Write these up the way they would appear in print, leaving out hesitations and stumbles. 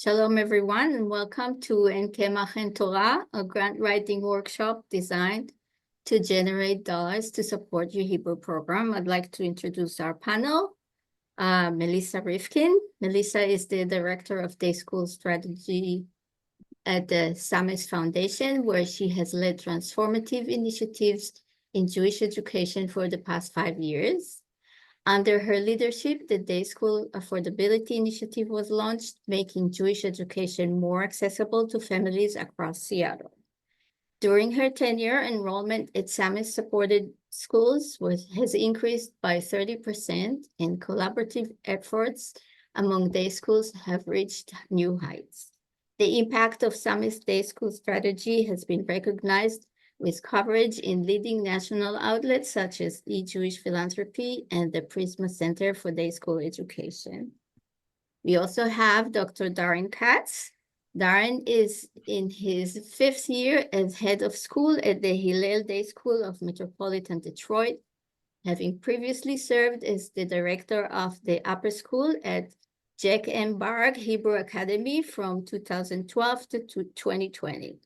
Shalom, everyone, and welcome to Ain Kemach Ain Torah, a grant writing workshop designed to generate dollars to support your Hebrew program. I'd like to introduce our panel, Melissa Rivkin. Melissa is the Director of Day School Strategy at the Samis Foundation, where she has led transformative initiatives in Jewish education for the past 5 years. Under her leadership, the Day School Affordability Initiative was launched, making Jewish education more accessible to families across Seattle. During her tenure, enrollment at Samis-supported schools has increased by 30%, and collaborative efforts among day schools have reached new heights. The impact of Samis Day School strategy has been recognized with coverage in leading national outlets such as E-Jewish Philanthropy and the Prisma Center for Day School Education. We also have Dr. Darin Katz. Darin is in his 5th year as head of school at the Hillel Day School of Metropolitan Detroit, having previously served as the director of the upper school at Jack M. Barg Hebrew Academy from 2012 to 2020.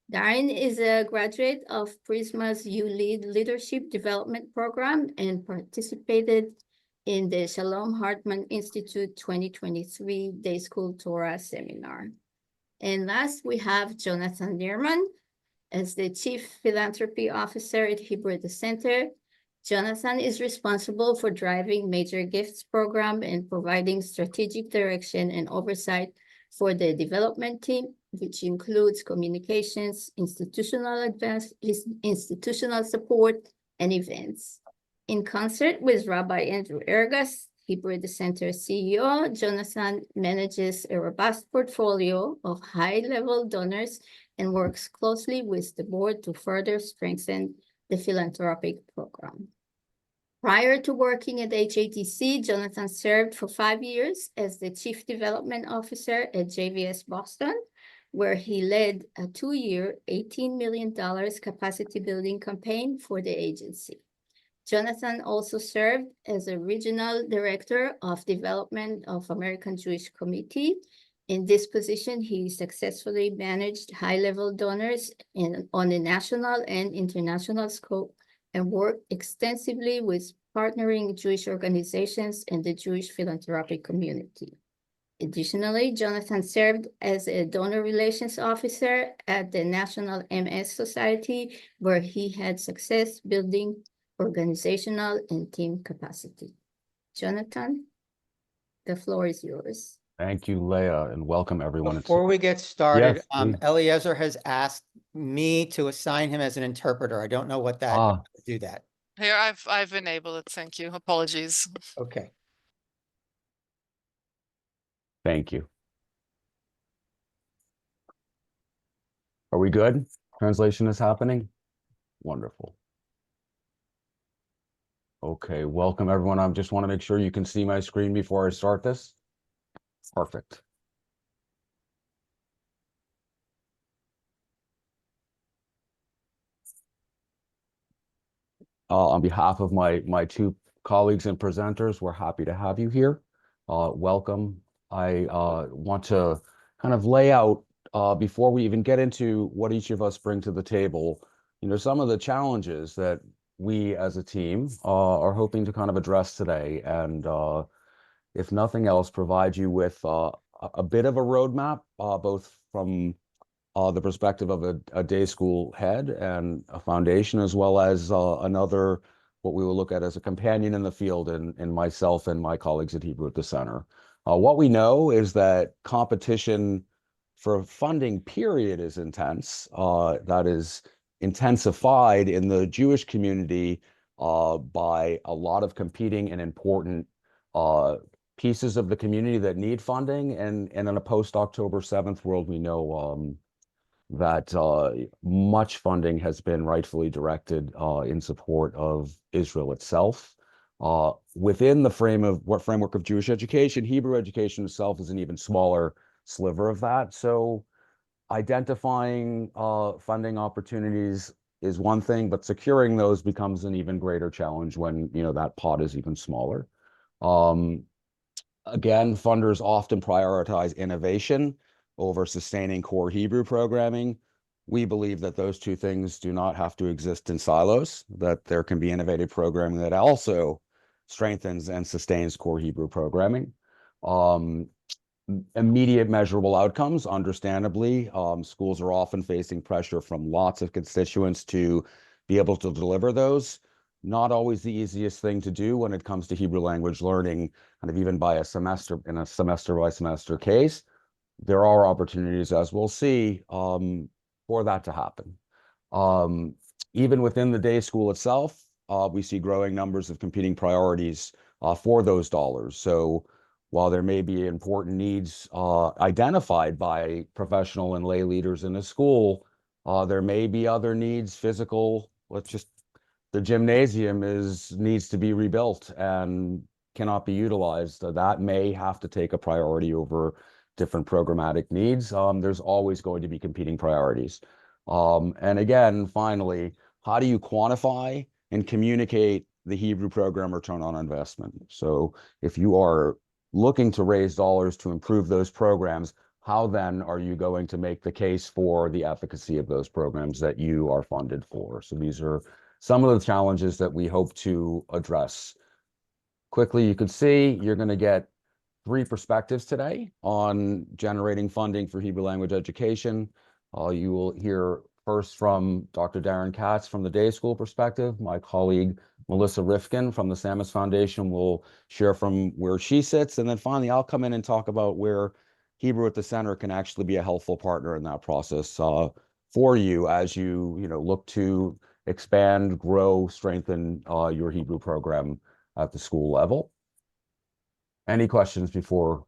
Darin is a graduate of Prisma's U-Lead Leadership Development Program and participated in the Shalom Hartman Institute 2023 Day School Torah Seminar. And last, we have Jonathan Nierman as the Chief Philanthropy Officer at Hebrew Center. Jonathan is responsible for driving Major Gifts program and providing strategic direction and oversight for the development team, which includes communications, institutional support, and events. In concert with Rabbi Andrew Ergas, Hebrew Center CEO, Jonathan manages a robust portfolio of high-level donors and works closely with the board to further strengthen the philanthropic program. Prior to working at HATC, Jonathan served for 5 years as the Chief Development Officer at JVS Boston, where he led a 2-year, $18 million capacity building campaign for the agency. Jonathan also served as a Regional Director of Development of American Jewish Committee. In this position, he successfully managed high-level donors on a national and international scope and worked extensively with partnering Jewish organizations and the Jewish philanthropic community. Additionally, Jonathan served as a donor relations officer at the National MS Society, where he had success building organizational and team capacity. Jonathan, the floor is yours. Thank you, Leah, and welcome everyone. Before we get started, Yes, Eliezer has asked me to assign him as an interpreter. I don't know what that do that. Here, I've enabled it. Thank you. Apologies. Okay. Thank you. Are we good? Translation is happening? Wonderful. Okay, welcome everyone. I just want to make sure you can see my screen before I start this. Perfect. On behalf of my two colleagues and presenters, we're happy to have you here. Welcome. I want to kind of lay out, before we even get into what each of us bring to the table, some of the challenges that we as a team are hoping to kind of address today. And if nothing else, provide you with a bit of a roadmap, both from the perspective of a day school head and a foundation, as well as another, what we will look at as a companion in the field, and myself and my colleagues at Hebrew at the Center. What we know is that competition for funding, period, is intense. That is intensified in the Jewish community by a lot of competing and important pieces of the community that need funding. And in a post-October 7th world, we know that much funding has been rightfully directed in support of Israel itself. Within the framework of Jewish education, Hebrew education itself is an even smaller sliver of that. So identifying funding opportunities is one thing, but securing those becomes an even greater challenge when that pot is even smaller. Again, funders often prioritize innovation over sustaining core Hebrew programming. We believe that those two things do not have to exist in silos, that there can be innovative programming that also strengthens and sustains core Hebrew programming. Immediate measurable outcomes, understandably. Schools are often facing pressure from lots of constituents to be able to deliver those. Not always the easiest thing to do when it comes to Hebrew language learning, kind of even by a semester, in a semester by semester case. There are opportunities, as we'll see, for that to happen. Even within the day school itself, we see growing numbers of competing priorities for those dollars. So while there may be important needs identified by professional and lay leaders in a school, there may be other needs, physical. The gymnasium needs to be rebuilt and cannot be utilized. That may have to take a priority over different programmatic needs. There's always going to be competing priorities. And again, finally, how do you quantify and communicate the Hebrew program return on investment? So if you are looking to raise dollars to improve those programs, how then are you going to make the case for the efficacy of those programs that you are funded for? So these are some of the challenges that we hope to address. Quickly, you can see you're going to get 3 perspectives today on generating funding for Hebrew language education. You will hear first from Dr. Darin Katz from the day school perspective. My colleague Melissa Rivkin from the Samus Foundation will share from where she sits. And then finally, I'll come in and talk about where Hebrew at the Center can actually be a helpful partner in that process for you as you look to expand, grow, strengthen your Hebrew program at the school level. Any questions before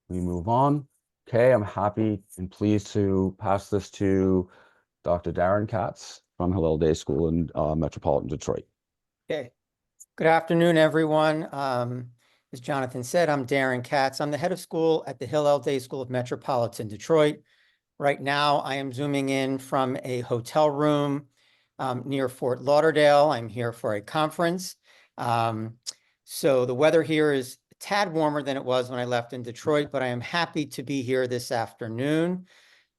we move on? Okay, I'm happy and pleased to pass this to Dr. Darin Katz from Hillel Day School in Metropolitan Detroit. Okay. Good afternoon, everyone. As Jonathan said, I'm Darin Katz. I'm the head of school at the Hillel Day School of Metropolitan Detroit. Right now, I am zooming in from a hotel room near Fort Lauderdale. I'm here for a conference. So the weather here is a tad warmer than it was when I left in Detroit, but I am happy to be here this afternoon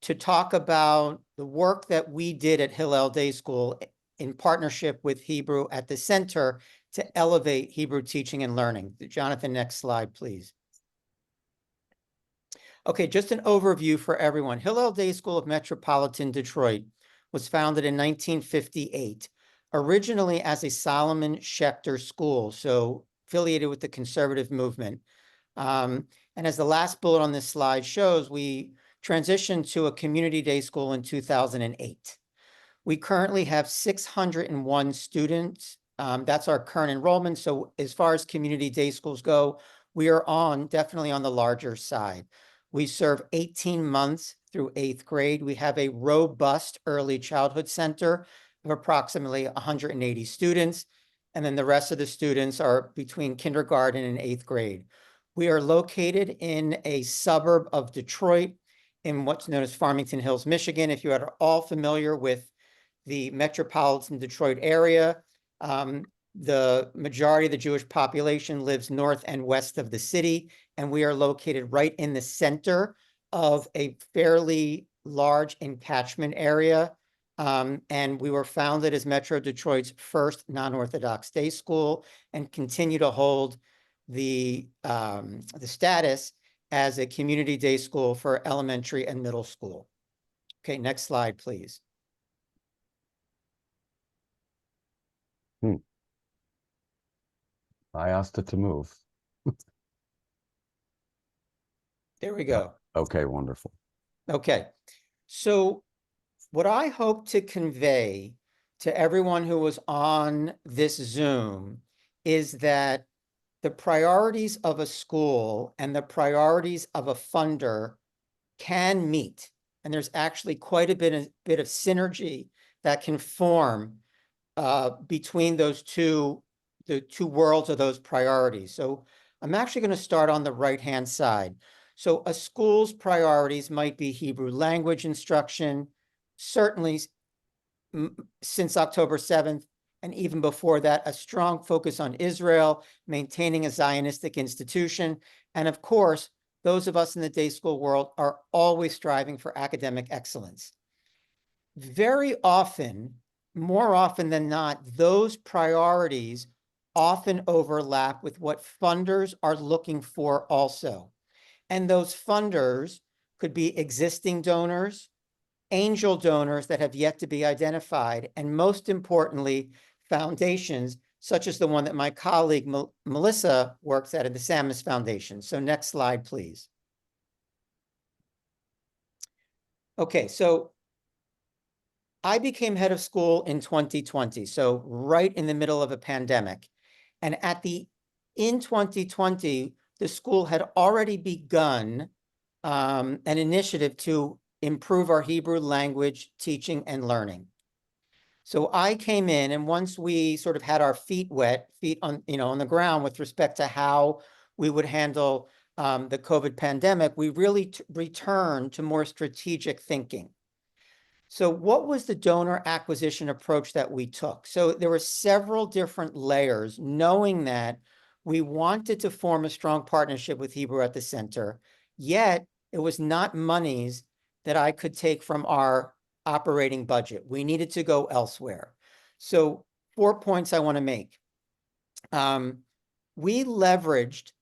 to talk about the work that we did at Hillel Day School in partnership with Hebrew at the Center to elevate Hebrew teaching and learning. Jonathan, next slide, please. Okay, just an overview for everyone. Hillel Day School of Metropolitan Detroit was founded in 1958, originally as a Solomon Schechter school, so affiliated with the conservative movement. And as the last bullet on this slide shows, we transitioned to a community day school in 2008. We currently have 601 students. That's our current enrollment. So as far as community day schools go, we are definitely on the larger side. We serve 18 months through 8th grade. We have a robust early childhood center of approximately 180 students. And then the rest of the students are between kindergarten and 8th grade. We are located in a suburb of Detroit in what's known as Farmington Hills, Michigan. If you are all familiar with the metropolitan Detroit area, the majority of the Jewish population lives north and west of the city, and we are located right in the center of a fairly large catchment area. And we were founded as Metro Detroit's first non-Orthodox day school and continue to hold the status as a community day school for elementary and middle school. Okay, next slide, please. I asked it to move. There we go. Okay, wonderful. Okay, so what I hope to convey to everyone who was on this Zoom is that the priorities of a school and the priorities of a funder can meet. And there's actually quite a bit of synergy that can form between those the two worlds of those priorities. So I'm actually going to start on the right-hand side. So a school's priorities might be Hebrew language instruction. Certainly, since October 7th, and even before that, a strong focus on Israel, maintaining a Zionistic institution. And of course, those of us in the day school world are always striving for academic excellence. Very often, more often than not, those priorities often overlap with what funders are looking for also. And those funders could be existing donors, angel donors that have yet to be identified, and most importantly, foundations such as the one that my colleague Melissa works at the Samus Foundation. So next slide, please. Okay, so I became head of school in 2020, so right in the middle of a pandemic. And in 2020, the school had already begun an initiative to improve our Hebrew language teaching and learning. So I came in, and once we sort of had our feet on the ground with respect to how we would handle the COVID pandemic, we really returned to more strategic thinking. So what was the donor acquisition approach that we took? So there were several different layers, knowing that we wanted to form a strong partnership with Hebrew at the Center, yet it was not monies that I could take from our operating budget. We needed to go elsewhere. So 4 points I want to make. We leveraged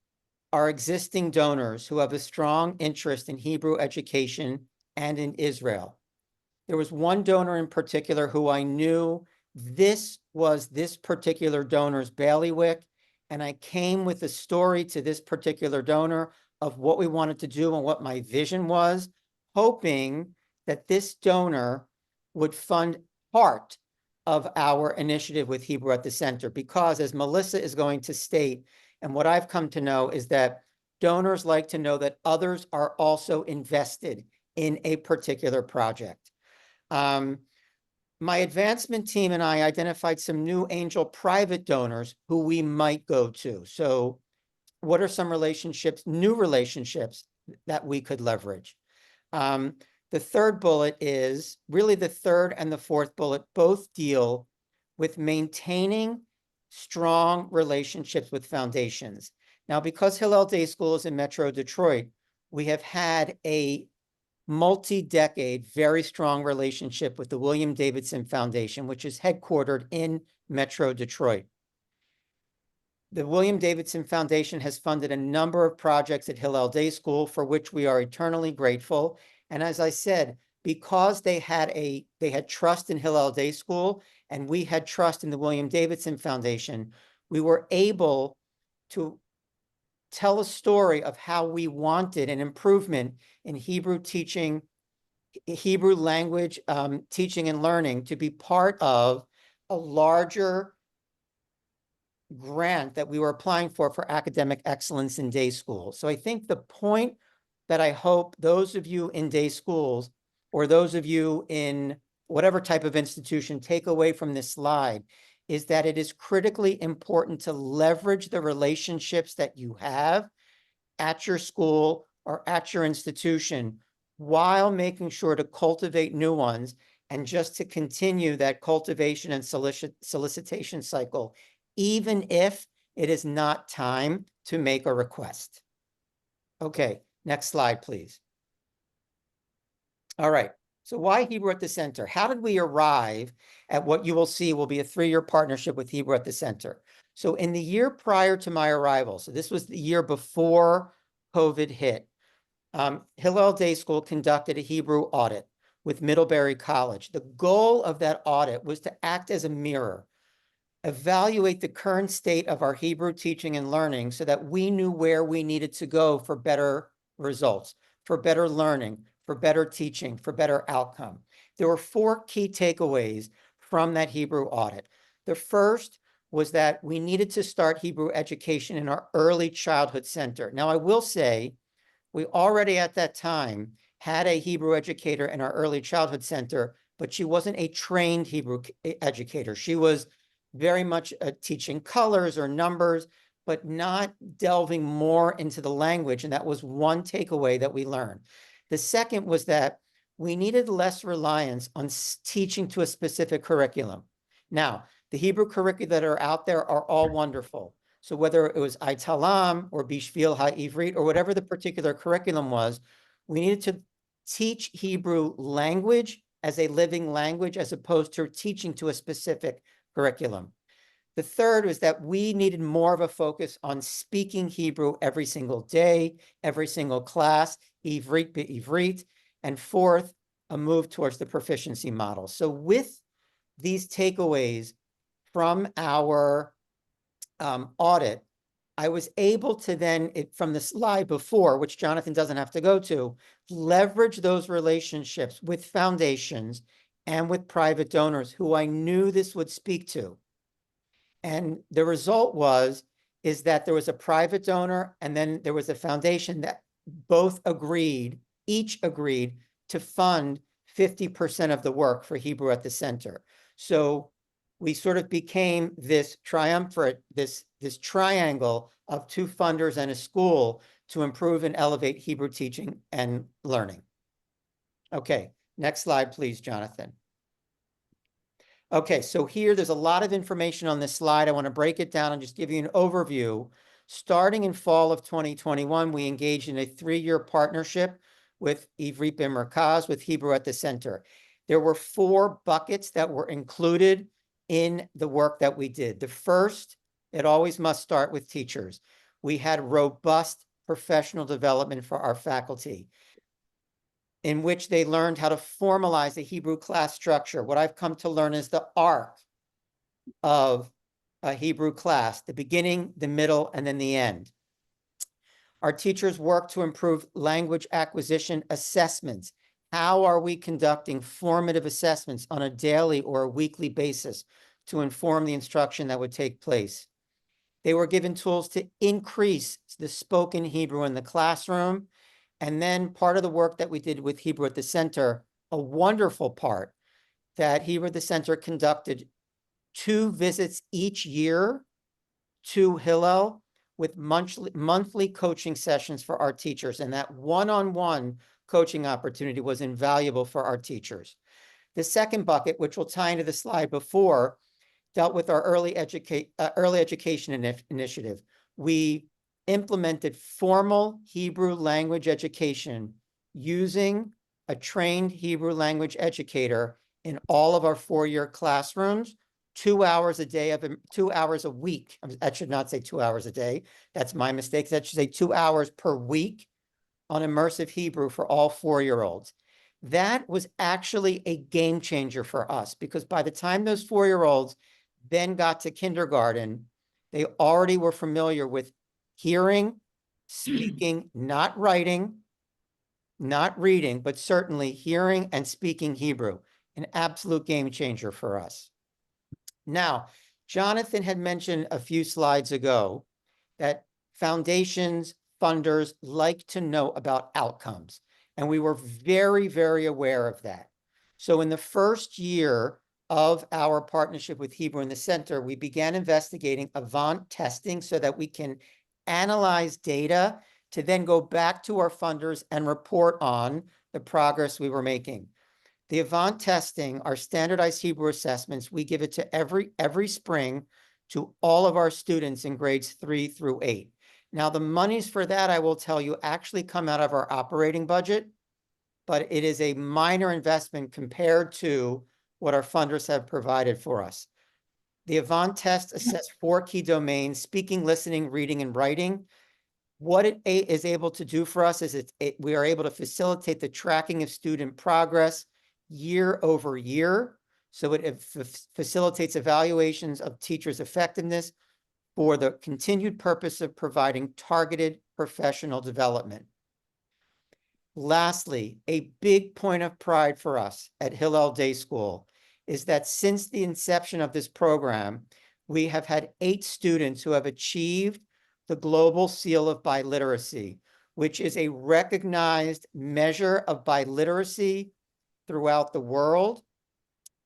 our existing donors who have a strong interest in Hebrew education and in Israel. There was one donor in particular who I knew this was this particular donor's bailiwick, and I came with a story to this particular donor of what we wanted to do and what my vision was, hoping that this donor would fund part of our initiative with Hebrew at the Center, because as Melissa is going to state, and what I've come to know is that donors like to know that others are also invested in a particular project. My advancement team and I identified some new angel private donors who we might go to. So what are some relationships, new relationships that we could leverage? The third bullet is really the third and the fourth bullet both deal with maintaining strong relationships with foundations. Now, because Hillel Day School is in Metro Detroit, we have had a multi-decade, very strong relationship with the William Davidson Foundation, which is headquartered in Metro Detroit. The William Davidson Foundation has funded a number of projects at Hillel Day School, for which we are eternally grateful. And as I said, because they had trust in Hillel Day School and we had trust in the William Davidson Foundation, we were able to tell a story of how we wanted an improvement in Hebrew teaching, Hebrew language teaching and learning to be part of a larger grant that we were applying for academic excellence in day school. So I think the point that I hope those of you in day schools or those of you in whatever type of institution take away from this slide is that it is critically important to leverage the relationships that you have at your school or at your institution while making sure to cultivate new ones and just to continue that cultivation and solicitation cycle, even if it is not time to make a request. Okay, next slide, please. All right. So why Hebrew at the Center? How did we arrive at what you will see will be a 3-year partnership with Hebrew at the Center? So in the year prior to my arrival, so this was the year before COVID hit, Hillel Day School conducted a Hebrew audit with Middlebury College. The goal of that audit was to act as a mirror, evaluate the current state of our Hebrew teaching and learning so that we knew where we needed to go for better results, for better learning, for better teaching, for better outcome. There were 4 key takeaways from that Hebrew audit. The first was that we needed to start Hebrew education in our early childhood center. Now, I will say, we already at that time had a Hebrew educator in our early childhood center, but she wasn't a trained Hebrew educator. She was very much teaching colors or numbers, but not delving more into the language. And that was one takeaway that we learned. The second was that we needed less reliance on teaching to a specific curriculum. Now, The Hebrew curricula that are out there are all wonderful. So whether it was Aitalam or Bishvil HaIvrit or whatever the particular curriculum was, we needed to teach Hebrew language as a living language as opposed to teaching to a specific curriculum. The third was that we needed more of a focus on speaking Hebrew every single day, every single class, Ivrit be'Ivrit. And fourth, a move towards the proficiency model. So with these takeaways from our audit, I was able to then, from the slide before, which Jonathan doesn't have to go to, leverage those relationships with foundations and with private donors who I knew this would speak to. And the result is that there was a private donor and then there was a foundation that each agreed to fund 50% of the work for Hebrew at the Center. So we sort of became this triumvirate, this triangle of two funders and a school to improve and elevate Hebrew teaching and learning. Okay, next slide, please, Jonathan. Okay, so here there's a lot of information on this slide. I want to break it down and just give you an overview. Starting in fall of 2021, we engaged in a 3-year partnership with Ivrit B'Merkaz, with Hebrew at the Center. There were 4 buckets that were included in the work that we did. The first, it always must start with teachers. We had robust professional development for our faculty, in which they learned how to formalize a Hebrew class structure. What I've come to learn is the arc of a Hebrew class, the beginning, the middle, and then the end. Our teachers work to improve language acquisition assessments. How are we conducting formative assessments on a daily or a weekly basis to inform the instruction that would take place? They were given tools to increase the spoken Hebrew in the classroom. And then part of the work that we did with Hebrew at the Center, a wonderful part, that Hebrew at the Center conducted 2 visits each year to Hillel with monthly coaching sessions for our teachers. And that one-on-one coaching opportunity was invaluable for our teachers. The second bucket, which will tie into the slide before, dealt with our early education initiative. We implemented formal Hebrew language education using a trained Hebrew language educator in all of our 4-year classrooms, 2 hours a day, 2 hours a week. I should not say 2 hours a day. That's my mistake. That should say 2 hours per week on immersive Hebrew for all 4-year-olds. That was actually a game changer for us, because by the time those 4-year-olds then got to kindergarten, they already were familiar with hearing, speaking, not writing, not reading, but certainly hearing and speaking Hebrew, an absolute game changer for us. Now, Jonathan had mentioned a few slides ago that foundations, funders like to know about outcomes, and we were very, very aware of that. So in the first year of our partnership with Hebrew in the Center, we began investigating Avant testing so that we can analyze data to then go back to our funders and report on the progress we were making. The Avant testing, our standardized Hebrew assessments, we give it to every spring to all of our students in grades 3 through 8. Now, the monies for that, I will tell you, actually come out of our operating budget, but it is a minor investment compared to what our funders have provided for us. The Avant test assessed 4 key domains: speaking, listening, reading, and writing. What it is able to do for us is we are able to facilitate the tracking of student progress year over year. So it facilitates evaluations of teachers' effectiveness for the continued purpose of providing targeted professional development. Lastly, a big point of pride for us at Hillel Day School is that since the inception of this program, we have had 8 students who have achieved the Global Seal of Biliteracy, which is a recognized measure of biliteracy throughout the world.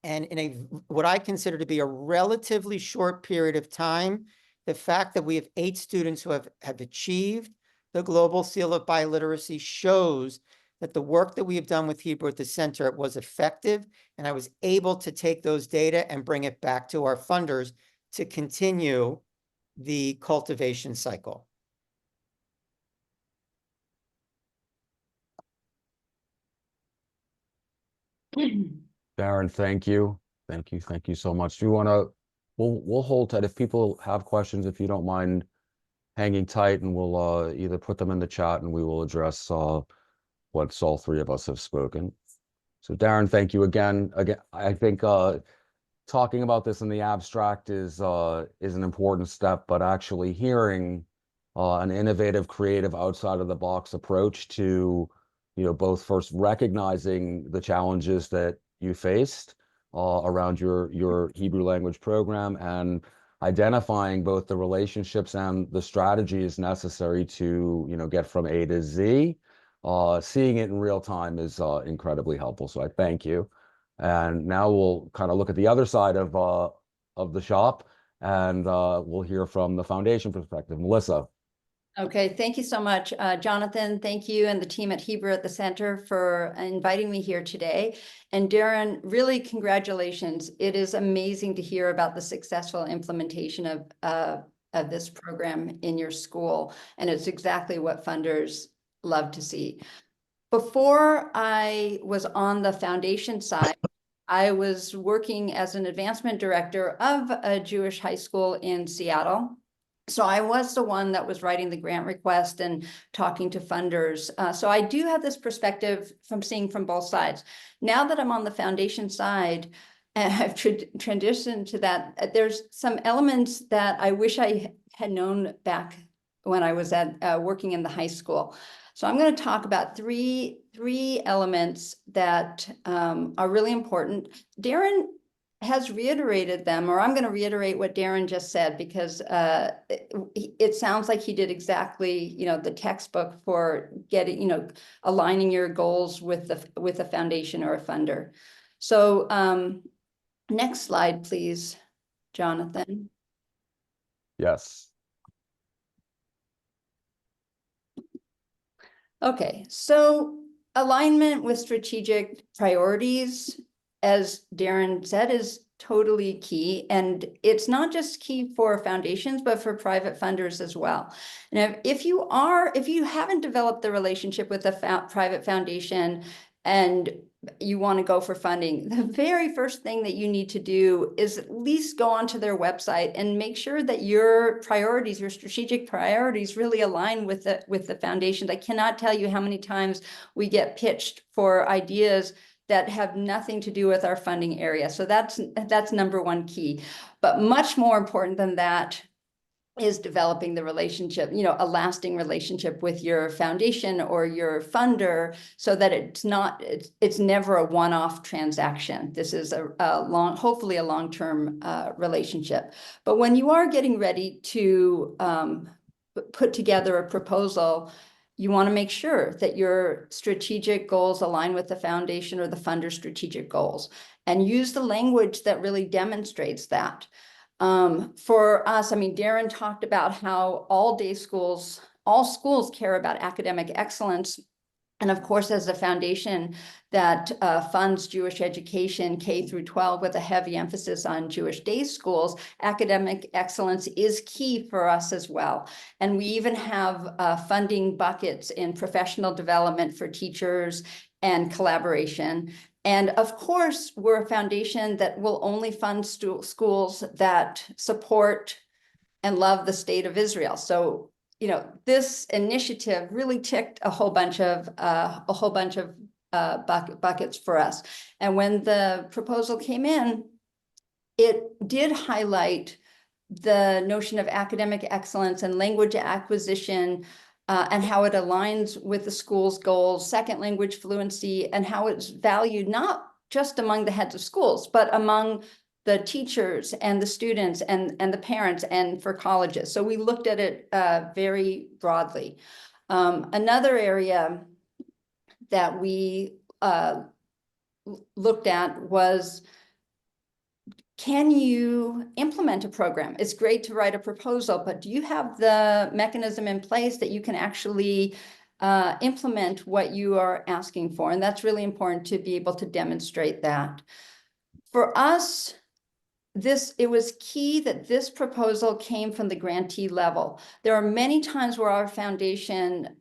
And in what I consider to be a relatively short period of time, the fact that we have 8 students who have achieved the Global Seal of Biliteracy shows that the work that we have done with Hebrew at the center was effective, and I was able to take those data and bring it back to our funders to continue the cultivation cycle. Darin, thank you. Thank you. Thank you so much. Do you want to, we'll hold tight. If people have questions, if you don't mind hanging tight, and we'll either put them in the chat and we will address what all three of us have spoken. So Darin, thank you again. Again, I think talking about this in the abstract is an important step, but actually hearing an innovative, creative, outside of the box approach to, both first recognizing the challenges that you faced around your Hebrew language program, and identifying both the relationships and the strategies necessary to, get from A to Z. Seeing it in real time is incredibly helpful. So I thank you. And now we'll kind of look at the other side of the shop, and we'll hear from the foundation perspective. Melissa. Okay, thank you so much, Jonathan. Thank you and the team at Hebrew at the Center for inviting me here today. And Darin, really congratulations. It is amazing to hear about the successful implementation of this program in your school. And it's exactly what funders love to see. Before I was on the foundation side, I was working as an advancement director of a Jewish high school in Seattle. So I was the one that was writing the grant request and talking to funders. So I do have this perspective from seeing from both sides. Now that I'm on the foundation side, and I've transitioned to that, there's some elements that I wish I had known back when I was working in the high school. So I'm going to talk about three elements that are really important. Darin has reiterated them, or I'm going to reiterate what Darin just said, because it sounds like he did exactly, the textbook for getting, aligning your goals with a foundation or a funder. So next slide, please, Jonathan. Yes. Okay, so alignment with strategic priorities, as Darin said, is totally key. And it's not just key for foundations, but for private funders as well. And if you haven't developed the relationship with a private foundation and you want to go for funding, the very first thing that you need to do is at least go onto their website and make sure that your priorities, your strategic priorities, really align with the foundations. I cannot tell you how many times we get pitched for ideas that have nothing to do with our funding area. So that's number one key. But much more important than that is developing the relationship, a lasting relationship with your foundation or your funder, so that it's never a one-off transaction. This is hopefully a long-term relationship. But when you are getting ready to put together a proposal, you want to make sure that your strategic goals align with the foundation or the funder's strategic goals, and use the language that really demonstrates that. For us, Darin talked about how all schools care about academic excellence. And of course, as a foundation that funds Jewish education K through 12 with a heavy emphasis on Jewish day schools, academic excellence is key for us as well. And we even have funding buckets in professional development for teachers and collaboration. And of course, we're a foundation that will only fund schools that support and love the state of Israel. So, this initiative really ticked a whole bunch of buckets for us. And when the proposal came in, it did highlight the notion of academic excellence and language acquisition, and how it aligns with the school's goals, second language fluency, and how it's valued not just among the heads of schools, but among the teachers and the students and the parents and for colleges. So we looked at it very broadly. Another area that we looked at was, can you implement a program? It's great to write a proposal, but do you have the mechanism in place that you can actually implement what you are asking for. And that's really important to be able to demonstrate that. For us, it was key that this proposal came from the grantee level. There are many times where our foundation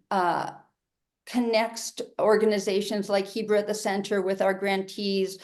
connects organizations like Hebrew at the Center with our grantees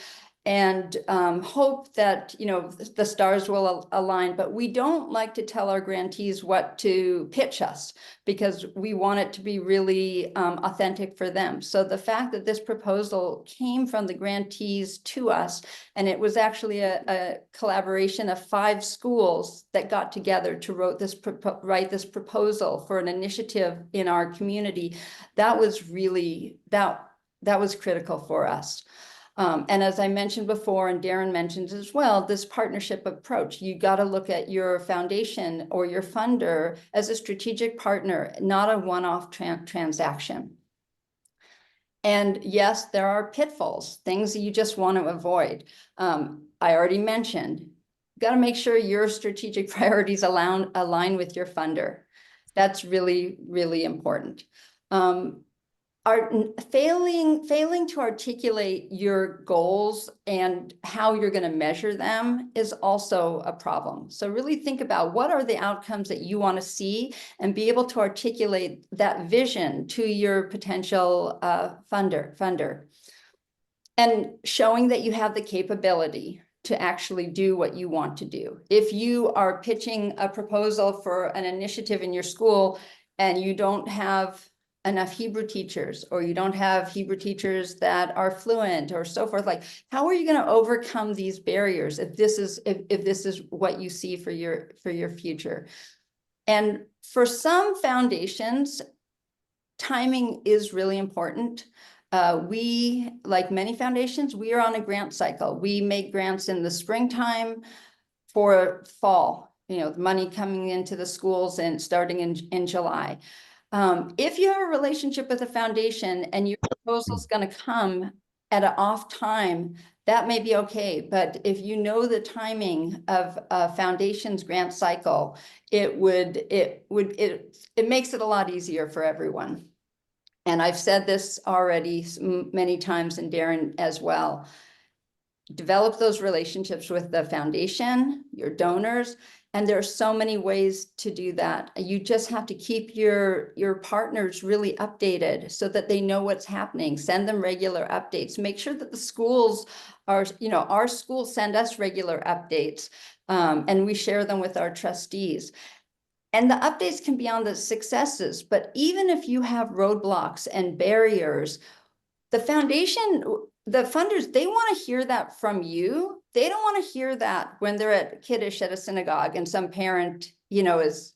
and hope that, you know, the stars will align. But we don't like to tell our grantees what to pitch us because we want it to be really authentic for them. So the fact that this proposal came from the grantees to us, and it was actually a collaboration of 5 schools that got together to write this proposal for an initiative in our community, that was really, that was critical for us. And as I mentioned before, and Darin mentioned as well, this partnership approach, you got to look at your foundation or your funder as a strategic partner, not a one-off transaction. And yes, there are pitfalls, things that you just want to avoid. I already mentioned, got to make sure your strategic priorities align with your funder. That's really, really important. Failing to articulate your goals and how you're going to measure them is also a problem. So really think about what are the outcomes that you want to see and be able to articulate that vision to your potential funder. And showing that you have the capability to actually do what you want to do. If you are pitching a proposal for an initiative in your school and you don't have enough Hebrew teachers, or you don't have Hebrew teachers that are fluent or so forth, like how are you going to overcome these barriers if this is what you see for your future? And for some foundations, timing is really important. We, like many foundations, we are on a grant cycle. We make grants in the springtime for fall, you know, money coming into the schools and starting in July. If you have a relationship with a foundation and your proposal is going to come at an off time, that may be okay. But if you know the timing of a foundation's grant cycle, it makes it a lot easier for everyone. And I've said this already many times, and Darin as well. Develop those relationships with the foundation, your donors, and there are so many ways to do that. You just have to keep your partners really updated so that they know what's happening. Send them regular updates. Make sure that the schools are, you know, our schools send us regular updates, and we share them with our trustees. And the updates can be on the successes, but even if you have roadblocks and barriers, the foundation, the funders, they want to hear that from you. They don't want to hear that when they're at Kiddush at a synagogue and some parent, you know, is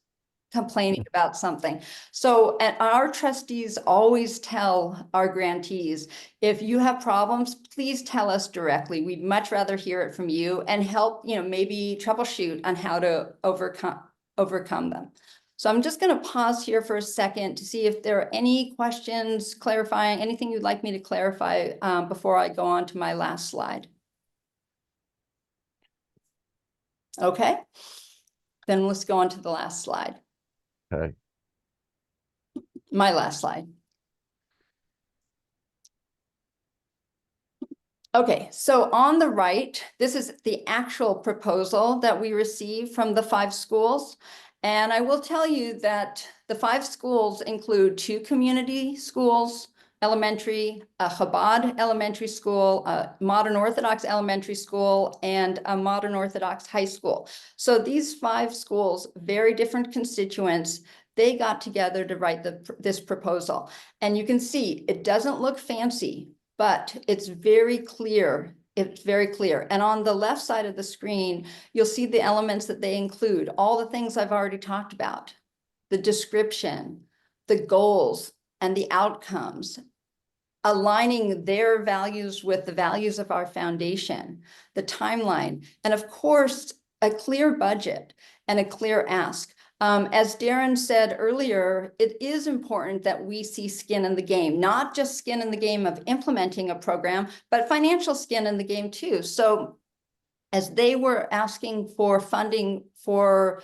complaining about something. So our trustees always tell our grantees, if you have problems, please tell us directly. We'd much rather hear it from you and help, you know, maybe troubleshoot on how to overcome them. So I'm just going to pause here for a second to see if there are any questions, clarifying, anything you'd like me to clarify before I go on to my last slide. Okay, then let's go on to the last slide. Okay. My last slide. Okay, so on the right, this is the actual proposal that we received from the 5 schools. And I will tell you that the 5 schools include 2 community schools, elementary, a Chabad elementary school, a modern Orthodox elementary school, and a modern Orthodox high school. So these 5 schools, very different constituents, they got together to write this proposal. And you can see it doesn't look fancy, but it's very clear. It's very clear. And on the left side of the screen, you'll see the elements that they include, all the things I've already talked about, the description, the goals, and the outcomes, aligning their values with the values of our foundation, the timeline, and of course, a clear budget and a clear ask. As Darin said earlier, it is important that we see skin in the game, not just skin in the game of implementing a program, but financial skin in the game too. So as they were asking for funding for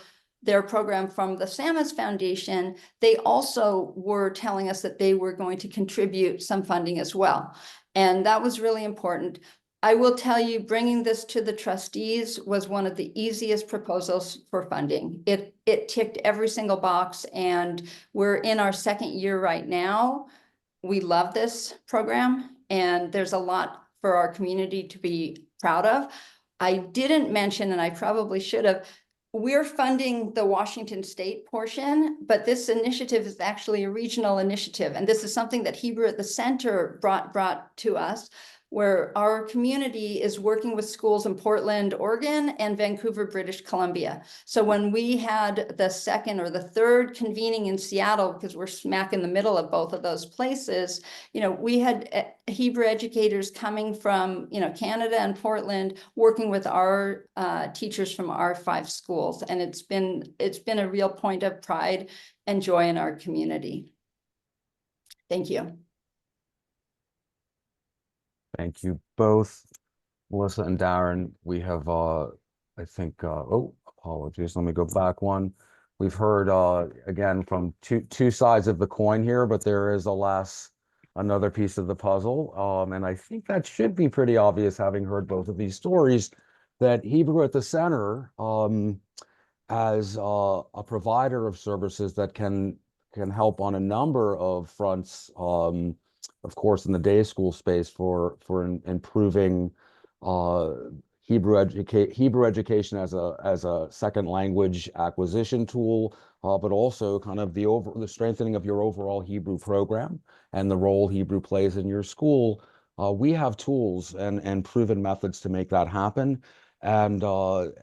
their program from the Samas Foundation, they also were telling us that they were going to contribute some funding as well. And that was really important. I will tell you, bringing this to the trustees was one of the easiest proposals for funding. It ticked every single box, and we're in our second year right now. We love this program, and there's a lot for our community to be proud of. I didn't mention, and I probably should have, we're funding the Washington State portion, but this initiative is actually a regional initiative. And this is something that Hebrew at the Center brought to us, where our community is working with schools in Portland, Oregon, and Vancouver, British Columbia. So when we had the second or the third convening in Seattle, because we're smack in the middle of both of those places, you know, we had Hebrew educators coming from, you know, Canada and Portland, working with our teachers from our 5 schools. And it's been a real point of pride and joy in our community. Thank you. Thank you both, Melissa and Darin. We have, I think, oh, apologies. Let me go back one. We've heard, again, from two sides of the coin here, but there is, alas, another piece of the puzzle. And I think that should be pretty obvious, having heard both of these stories, that Hebrew at the Center, as a provider of services that can help on a number of fronts, of course, in the day school space for improving Hebrew education as a second language acquisition tool, but also kind of the strengthening of your overall Hebrew program and the role Hebrew plays in your school. We have tools and proven methods to make that happen. And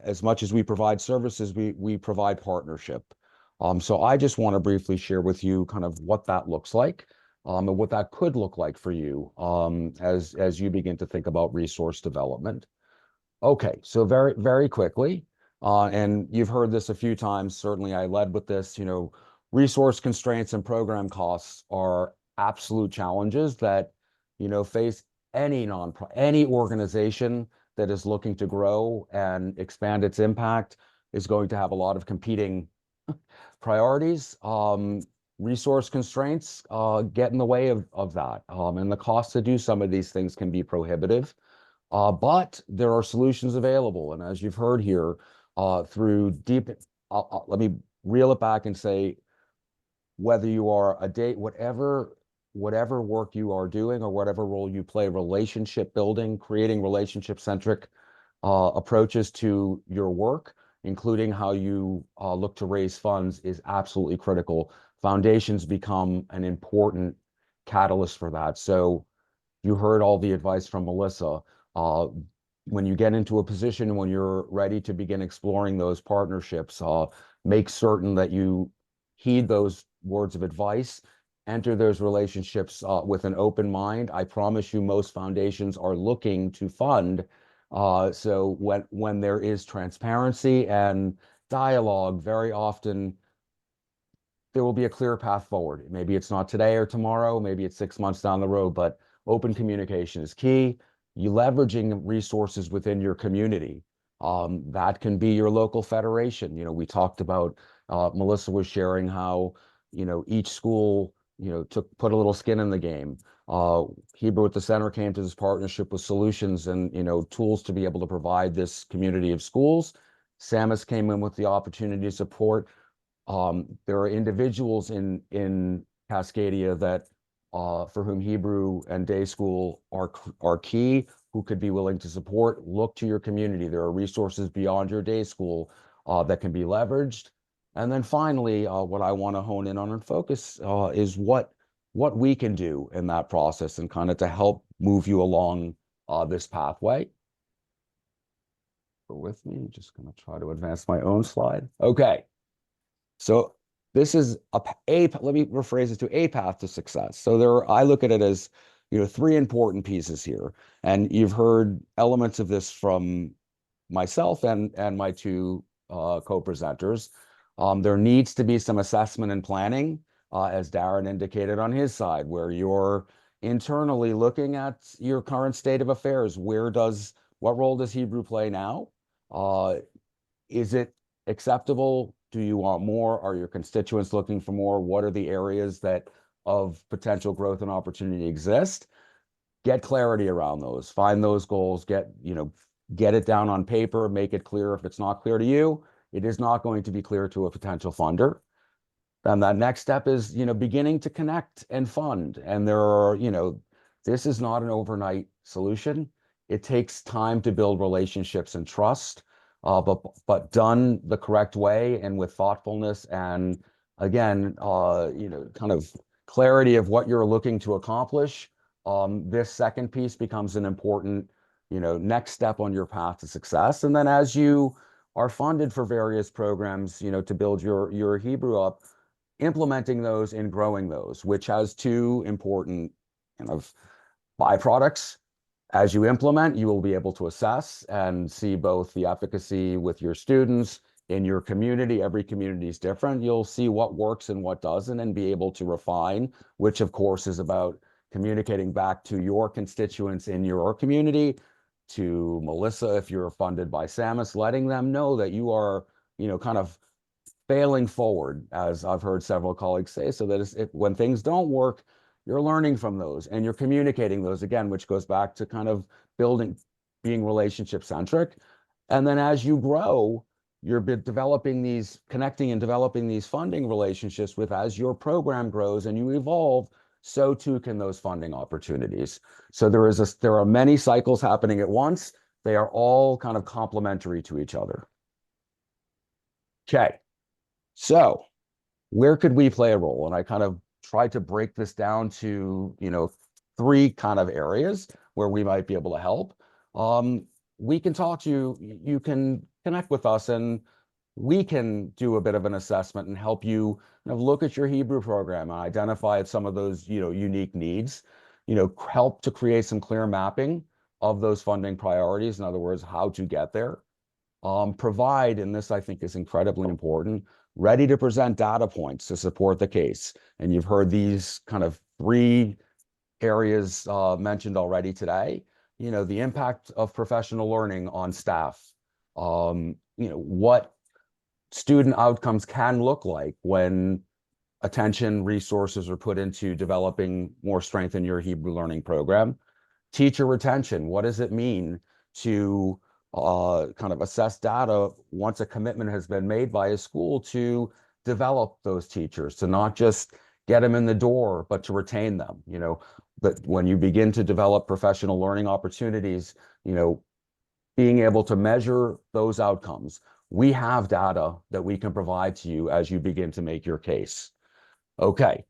as much as we provide services, we provide partnership. So I just want to briefly share with you kind of what that looks like. And what that could look like for you as you begin to think about resource development. Okay, so very, very quickly, and you've heard this a few times, certainly I led with this, you know, resource constraints and program costs are absolute challenges that, you know, face any organization that is looking to grow and expand its impact is going to have a lot of competing priorities. Resource constraints get in the way of that. And the cost to do some of these things can be prohibitive. But there are solutions available. And as you've heard here, through deep, let me reel it back and say, whether you are whatever work you are doing or whatever role you play, relationship building, creating relationship-centric approaches to your work, including how you look to raise funds, is absolutely critical. Foundations become an important catalyst for that. So you heard all the advice from Melissa. When you get into a position when you're ready to begin exploring those partnerships, make certain that you heed those words of advice, enter those relationships with an open mind. I promise you most foundations are looking to fund. So when there is transparency and dialogue, very often there will be a clear path forward. Maybe it's not today or tomorrow, maybe it's 6 months down the road, but open communication is key. You leveraging resources within your community. That can be your local federation. You know, we talked about, Melissa was sharing how, you know, each school, you know, put a little skin in the game. Hebrew at the Center came to this partnership with solutions and, you know, tools to be able to provide this community of schools. Samus came in with the opportunity to support. There are individuals in Cascadia that for whom Hebrew and day school are key, who could be willing to support. Look to your community. There are resources beyond your day school that can be leveraged. And then finally, what I want to hone in on and focus is what we can do in that process and kind of to help move you along this pathway. Bear with me, I'm just going to try to advance my own slide. Okay. So this is let me rephrase it to a path to success. So I look at it as, you know, 3 important pieces here. And you've heard elements of this from myself and my 2 co-presenters. There needs to be some assessment and planning, as Darin indicated on his side, where you're internally looking at your current state of affairs. What role does Hebrew play now? Is it acceptable Do you want more? Are your constituents looking for more? What are the areas that of potential growth and opportunity exist? Get clarity around those, find those goals, get it down on paper, make it clear. If it's not clear to you, it is not going to be clear to a potential funder. Then that next step is, beginning to connect and fund. And there are, this is not an overnight solution. It takes time to build relationships and trust, but done the correct way and with thoughtfulness and again, kind of clarity of what you're looking to accomplish. This second piece becomes an important, next step on your path to success. And then as you are funded for various programs, to build your Hebrew up, implementing those and growing those, which has two important kind of byproducts. As you implement, you will be able to assess and see both the efficacy with your students in your community. Every community is different. You'll see what works and what doesn't and be able to refine, which of course is about communicating back to your constituents in your community, to Melissa, if you're funded by SAMUS, letting them know that you are, kind of failing forward, as I've heard several colleagues say, so that when things don't work, you're learning from those and you're communicating those again, which goes back to kind of being relationship centric. And then as you grow, you're connecting and developing these funding relationships as your program grows and you evolve, so too can those funding opportunities. So there are many cycles happening at once. They are all kind of complementary to each other. Okay. So where could we play a role? And I kind of tried to break this down to, three kind of areas where we might be able to help. We can talk to you, you can connect with us, and we can do a bit of an assessment and help you look at your Hebrew program and identify some of those, unique needs, help to create some clear mapping of those funding priorities. In other words, how to get there. Provide, and this I think is incredibly important, ready to present data points to support the case. And you've heard these kind of three areas mentioned already today. The impact of professional learning on staff, what student outcomes can look like when attention resources are put into developing more strength in your Hebrew learning program. Teacher retention, what does it mean to kind of assess data once a commitment has been made by a school to develop those teachers, to not just get them in the door, but to retain them. But when you begin to develop professional learning opportunities, being able to measure those outcomes, we have data that we can provide to you as you begin to make your case. Okay,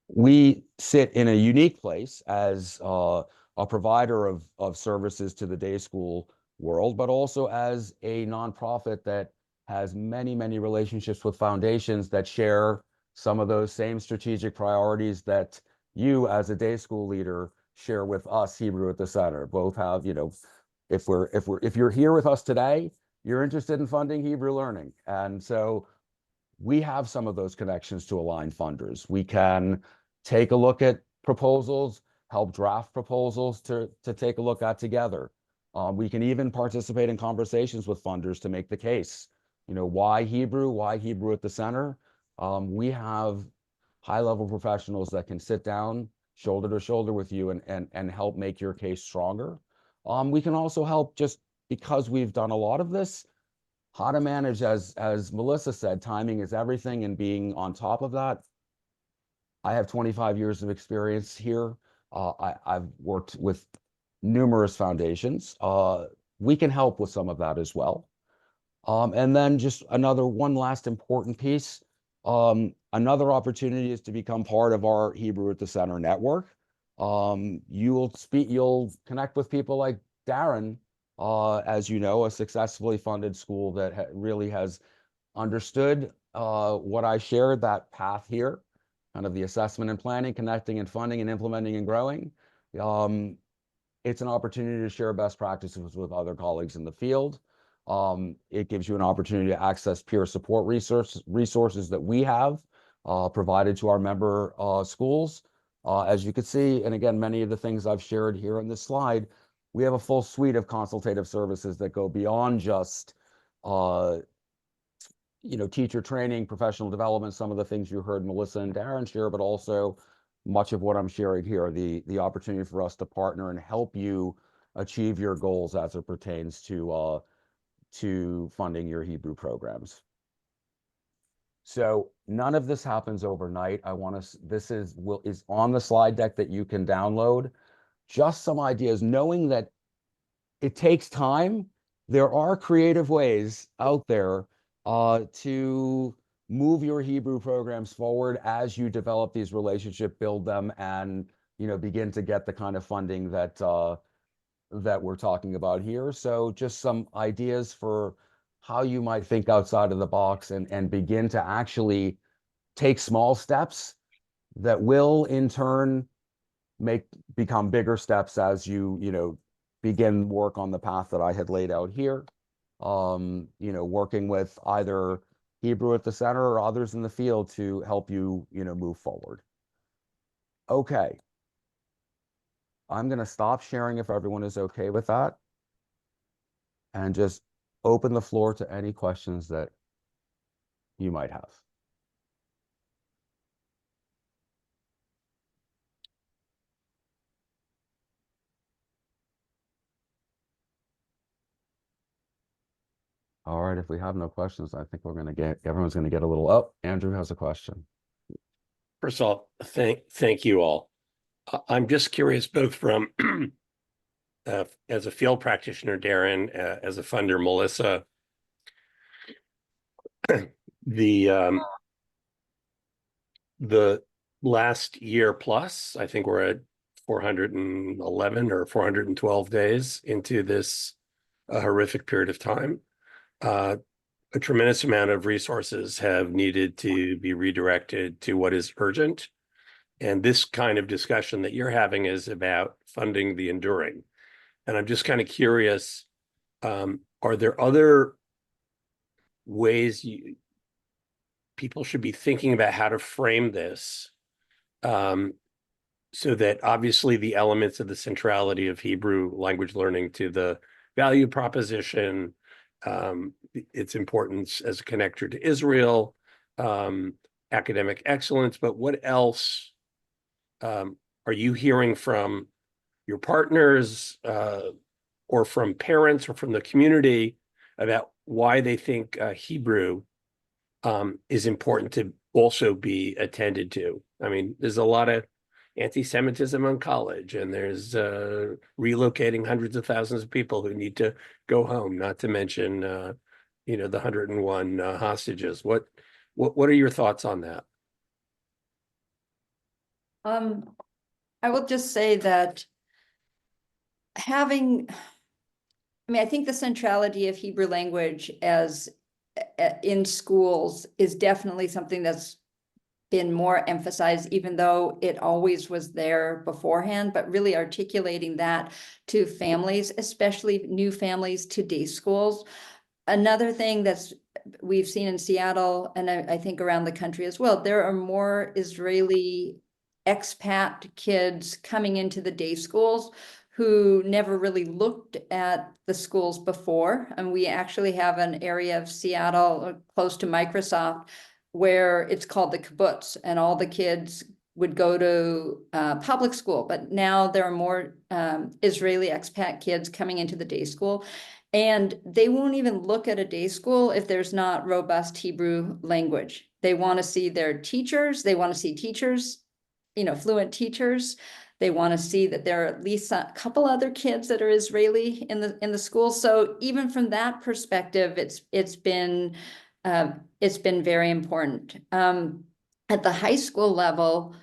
we sit in a unique place as a provider of services to the day school world, but also as a nonprofit that has many, many relationships with foundations that share some of those same strategic priorities that you as a day school leader share with us, Hebrew at the Center. Both have, if you're here with us today, you're interested in funding Hebrew learning. And so we have some of those connections to align funders. We can take a look at proposals, help draft proposals to take a look at together. We can even participate in conversations with funders to make the case. Why Hebrew? Why Hebrew at the Center? We have high-level professionals that can sit down shoulder to shoulder with you and help make your case stronger. We can also help, just because we've done a lot of this, how to manage, as Melissa said, timing is everything, and being on top of that. I have 25 years of experience here. I've worked with numerous foundations. We can help with some of that as well. And then just one last important piece. Another opportunity is to become part of our Hebrew at the Center network. You'll connect with people like Darin, as you know, a successfully funded school that really has understood what I shared, that path here, kind of the assessment and planning, connecting and funding and implementing and growing. It's an opportunity to share best practices with other colleagues in the field. It gives you an opportunity to access peer support resources that we have provided to our member schools. As you can see, and again, many of the things I've shared here on this slide, we have a full suite of consultative services that go beyond just teacher training, professional development, some of the things you heard Melissa and Darin share, but also much of what I'm sharing here, the opportunity for us to partner and help you achieve your goals as it pertains to funding your Hebrew programs. So none of this happens overnight. This is on the slide deck that you can download. Just some ideas, knowing that it takes time. There are creative ways out there to move your Hebrew programs forward as you develop these relationships, build them, and begin to get the kind of funding that we're talking about here. So just some ideas for how you might think outside of the box and begin to actually take small steps that will in turn become bigger steps as you begin work on the path that I had laid out here. Working with either Hebrew at the center or others in the field to help you move forward. Okay. I'm going to stop sharing if everyone is okay with that, and just open the floor to any questions that you might have. All right, if we have no questions, I think everyone's going to get a little, oh, Andrew has a question. First of all, thank you all. I'm just curious, both from as a field practitioner, Darin, as a funder, Melissa, the last year plus, I think we're at 411 or 412 days into this horrific period of time. A tremendous amount of resources have needed to be redirected to what is urgent. And this kind of discussion that you're having is about funding the enduring. And I'm just kind of curious, are there other ways people should be thinking about how to frame this, so that obviously the elements of the centrality of Hebrew language learning to the value proposition, its importance as a connector to Israel, academic excellence, but what else are you hearing from your partners or from parents or from the community about why they think Hebrew is important to also be attended to? I mean, there's a lot of anti-Semitism on college, and there's relocating hundreds of thousands of people who need to go home, not to mention the 101 hostages. What are your thoughts on that? I will just say that I think the centrality of Hebrew language as in schools is definitely something that's been more emphasized, even though it always was there beforehand, but really articulating that to families, especially new families, to day schools. Another thing we've seen in Seattle, and I think around the country as well, there are more Israeli expat kids coming into the day schools who never really looked at the schools before. And we actually have an area of Seattle close to Microsoft where it's called the kibbutz, and all the kids would go to public school. But now there are more Israeli expat kids coming into the day school, and they won't even look at a day school if there's not robust Hebrew language. They want to see their teachers. They want to see teachers, fluent teachers. They want to see that there are at least a couple other kids that are Israeli in the school. So even from that perspective, it's been very important. At the high school level,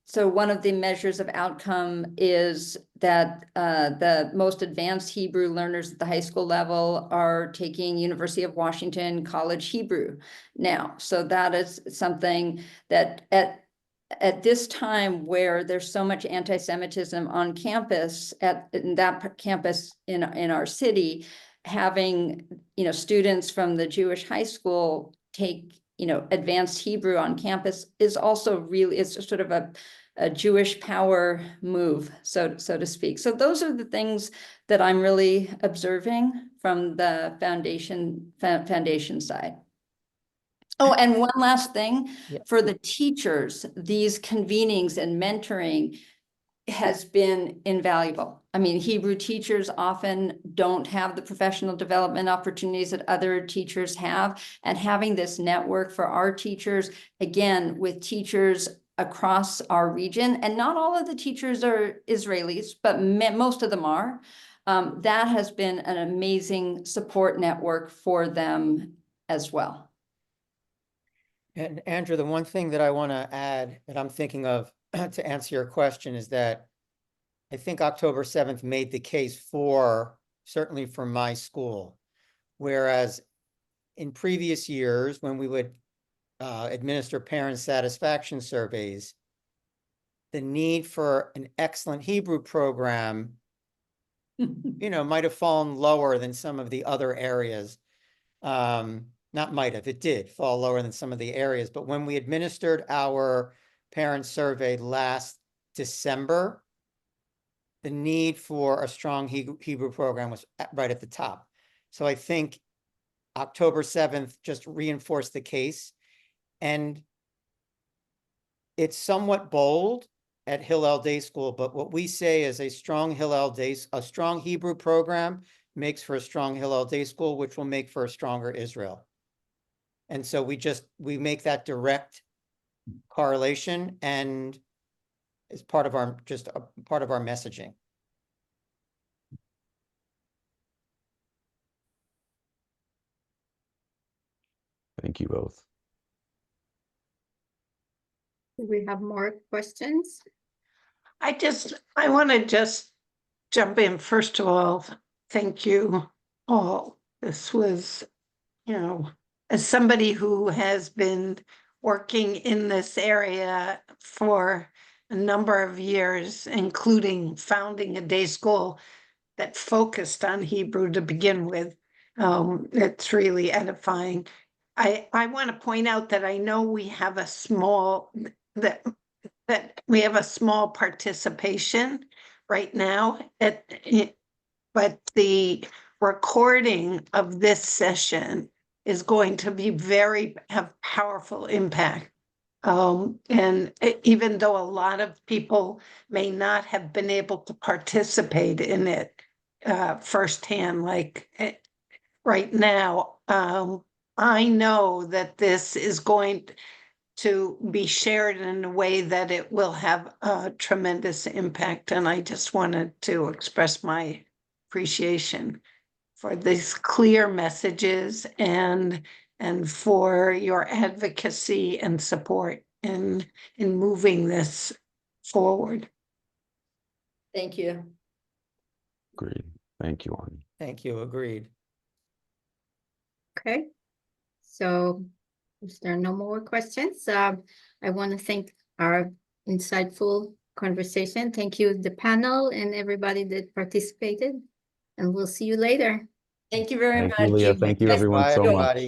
so one of the measures of outcome is that the most advanced Hebrew learners at the high school level are taking University of Washington College Hebrew now. So that is something that at this time where there's so much anti-Semitism on campus, in that campus in our city, having students from the Jewish high school take advanced Hebrew on campus is also really, it's sort of a Jewish power move, so to speak. So those are the things that I'm really observing from the foundation side. Oh, and one last thing, Yep. for the teachers, these convenings and mentoring has been invaluable. I mean, Hebrew teachers often don't have the professional development opportunities that other teachers have. And having this network for our teachers, again, with teachers across our region, and not all of the teachers are Israelis, but most of them are, that has been an amazing support network for them as well. And Andrew, the one thing that I want to add that I'm thinking of to answer your question is that I think October 7th made the case certainly for my school. Whereas in previous years, when we would administer parent satisfaction surveys, the need for an excellent Hebrew program, might have fallen lower than some of the other areas. Not might have, it did fall lower than some of the areas, but when we administered our parent survey last December, the need for a strong Hebrew program was right at the top. So I think October 7th just reinforced the case. And it's somewhat bold at Hillel Day School, but what we say is a strong Hebrew program makes for a strong Hillel Day School, which will make for a stronger Israel. And so we make that direct correlation, and it's part of our messaging. Thank you both. Do we have more questions? I want to just jump in. First of all, thank you all. This was, as somebody who has been working in this area for a number of years, including founding a day school that focused on Hebrew to begin with, it's really edifying. I want to point out that I know we have a small participation right now but the recording of this session is going to have powerful impact. And even though a lot of people may not have been able to participate in it firsthand, like right now, I know that this is going to be shared in a way that it will have a tremendous impact. And I just wanted to express my appreciation for these clear messages and for your advocacy and support in moving this forward. Thank you. Agreed. Thank you, Ani. Thank you. Agreed. Okay. So if there are no more questions, I want to thank our insightful conversation. Thank you, the panel and everybody that participated, and we'll see you later. Thank you very Thank much. you, Leah. Thank you, everyone, Bye, so much. everybody.